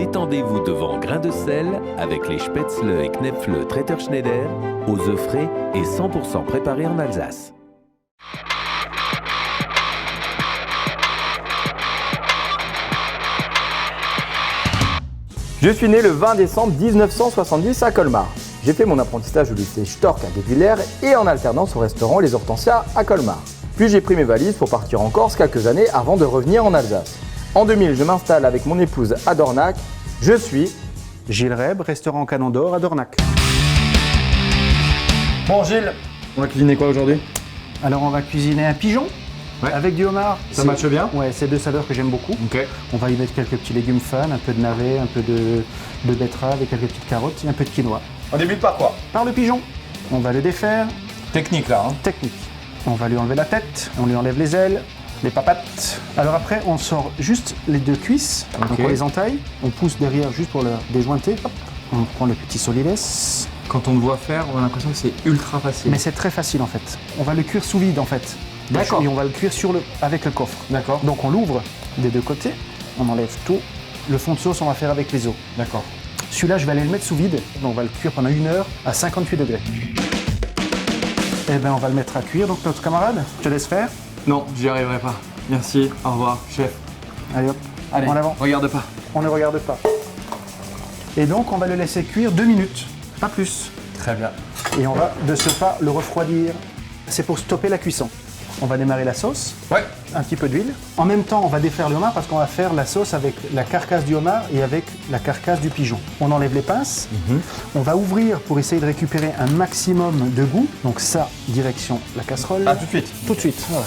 Détendez-vous devant Grain de sel avec les Spätzle et Knäpfle Traiteur Schneider aux œufs frais et 100% préparés en Alsace. Je suis né le 20 décembre 1970 à Colmar. J'ai fait mon apprentissage au lycée Stork à Guebwiller et en alternance au restaurant Les Hortensias à Colmar. Puis j'ai pris mes valises pour partir en Corse quelques années avant de revenir en Alsace. En 2000, je m'installe avec mon épouse à Dornac. Je suis Gilles Reb, restaurant Canon d'Or à Dornac. Bon Gilles, on va cuisiner quoi aujourd'hui? Alors on va cuisiner un pigeon avec du homard. Ça matche bien? Ouais, c'est deux saveurs que j'aime beaucoup. Ok. On va y mettre quelques petits légumes fans, un peu de navet, un peu de betterave et quelques petites carottes et un peu de quinoa. On débute par quoi? Par le pigeon. On va le défaire. Technique là, hein? Technique. On va lui enlever la tête, on lui enlève les ailes, les papates. Alors après, on sort juste les deux cuisses, donc on les entaille, on pousse derrière juste pour le déjointer. Hop. On prend le petit solilès. Quand on le voit faire, on a l'impression que c'est ultra facile. Mais c'est très facile en fait. On va le cuire sous vide en fait. D'accord. Et on va le cuire avec le coffre. D'accord. Donc on l'ouvre des deux côtés, on enlève tout. Le fond de sauce, on va faire avec les os. D'accord. Celui-là, je vais aller le mettre sous vide. Donc on va le cuire pendant 1 heure à 58 degrés. Et bien, on va le mettre à cuire. Donc notre camarade, je te laisse faire. Non, j'y arriverai pas. Merci, au revoir, chef. Allez hop, Allez, en avant. regarde pas. On ne regarde pas. Et donc on va le laisser cuire 2 minutes, pas plus. Très bien. Et on va de ce pas le refroidir. C'est pour stopper la cuisson. On va démarrer la sauce, Ouais. un petit peu d'huile. En même temps, on va défaire le homard parce qu'on va faire la sauce avec la carcasse du homard et avec la carcasse du pigeon. On enlève les pinces, on va ouvrir pour essayer de récupérer un maximum de goût. Donc ça, direction la casserole. Ah, tout de suite. Tout de suite. Voilà.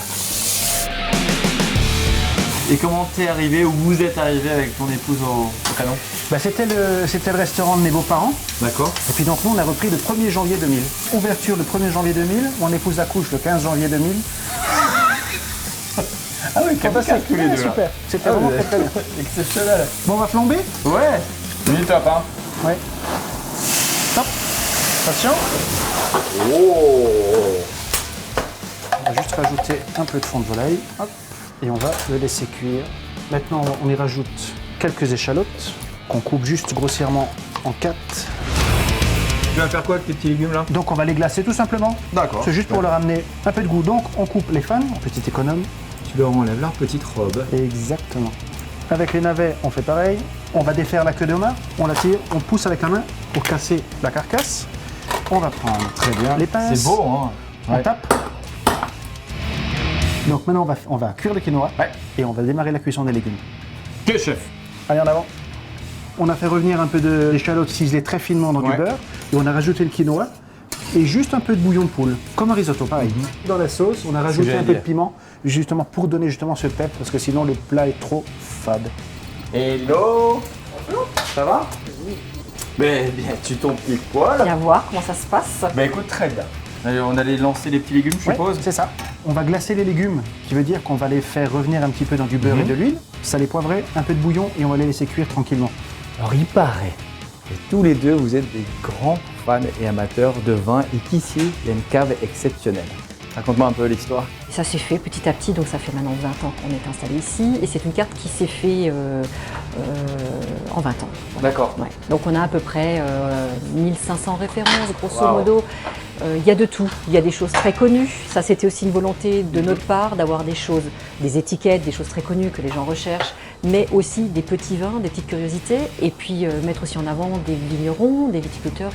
Et comment t'es arrivé, ou vous êtes arrivé avec ton épouse au canon? Bah, c'était le restaurant de mes beaux-parents. D'accord. Et puis donc nous, on a repris le 1er janvier 2000. Ouverture le 1er janvier 2000, mon épouse accouche le 15 janvier 2000. Ah oui, c'est tous les deux. Super, c'était vraiment très très bien. Exceptionnel. Bon, on va flamber? Ouais. Du top, hein. Ouais. Top. Attention. Oh. On va juste rajouter un peu de fond de volaille. Hop. Et on va le laisser cuire. Maintenant, on y rajoute quelques échalotes qu'on coupe juste grossièrement en 4. Tu vas faire quoi avec tes petits légumes là? Donc on va les glacer tout simplement. D'accord. C'est juste pour leur amener un peu de goût. Donc on coupe les fans, en petit économe. Tu leur enlèves leur petite robe. Exactement. Avec les navets, on fait pareil. On va défaire la queue de homard, on la tire, on pousse avec la main pour casser la carcasse. On va prendre très bien les pinces. C'est beau, hein? On tape. Donc maintenant, on va cuire le quinoa et on va démarrer la cuisson des légumes. Que chef? Allez, en avant. On a fait revenir un peu d'échalote ciselée très finement dans du beurre et on a rajouté le quinoa et juste un peu de bouillon de poule, comme un risotto, pareil. Dans la sauce, on a rajouté un peu de piment, justement pour donner justement ce pep, parce que sinon le plat est trop fade. Hello. Ça va? Ben, bien, tu tombes pile poil. Viens voir comment ça se passe. Ben écoute, très bien. Allez, on allait lancer les petits légumes, je suppose. C'est ça. On va glacer les légumes, qui veut dire qu'on va les faire revenir un petit peu dans du beurre et de l'huile, salé poivré, un peu de bouillon et on va les laisser cuire tranquillement. Alors il paraît que tous les deux vous êtes des grands fans et amateurs de vin et qu'ici il y a une cave exceptionnelle. Raconte-moi un peu l'histoire. Ça s'est fait petit à petit, donc ça fait maintenant 20 ans qu'on est installé ici. Et c'est une carte qui s'est fait en 20 ans. Voilà. D'accord. Ouais. Donc on a à peu près 1500 références, grosso modo. Il y a de tout. Il y a des choses très connues. Ça, c'était aussi une volonté de notre part d'avoir des choses, des étiquettes, des choses très connues que les gens recherchent, mais aussi des petits vins, des petites curiosités. Et puis mettre aussi en avant des vignerons, des viticulteurs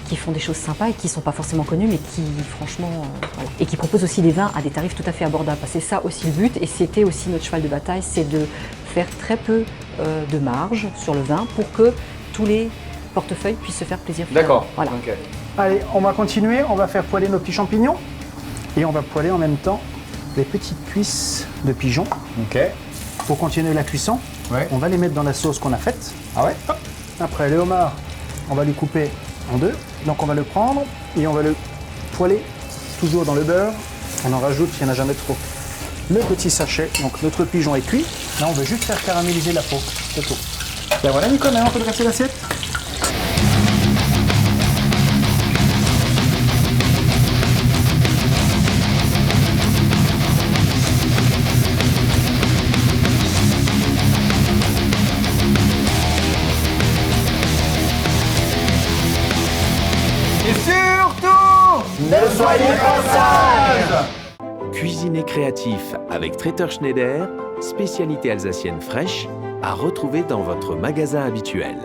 qui font des choses sympas et qui ne sont pas forcément connus, mais qui, franchement, voilà. Et qui proposent aussi des vins à des tarifs tout à fait abordables. C'est ça aussi le but, et c'était aussi notre cheval de bataille, c'est de faire très peu de marge sur le vin pour que tous les portefeuilles puissent se faire plaisir. D'accord. Voilà. Ok. Allez, on va continuer, on va faire poêler nos petits champignons et on va poêler en même temps les petites cuisses de pigeon. Ok. Pour continuer la cuisson, on va les mettre dans la sauce qu'on a faite. Ah ouais? Hop. Après, le homard, on va les couper en deux. Donc on va le prendre et on va le poêler toujours dans le beurre. On en rajoute, il n'y en a jamais trop. Le petit sachet, donc notre pigeon est cuit. Là, on veut juste faire caraméliser la peau, c'est tout. Ben voilà, Nicolas, maintenant on peut dresser l'assiette. Ne soyez pas sages! Cuisine et créatif avec Traiteur Schneider, spécialité alsacienne fraîche, à retrouver dans votre magasin habituel.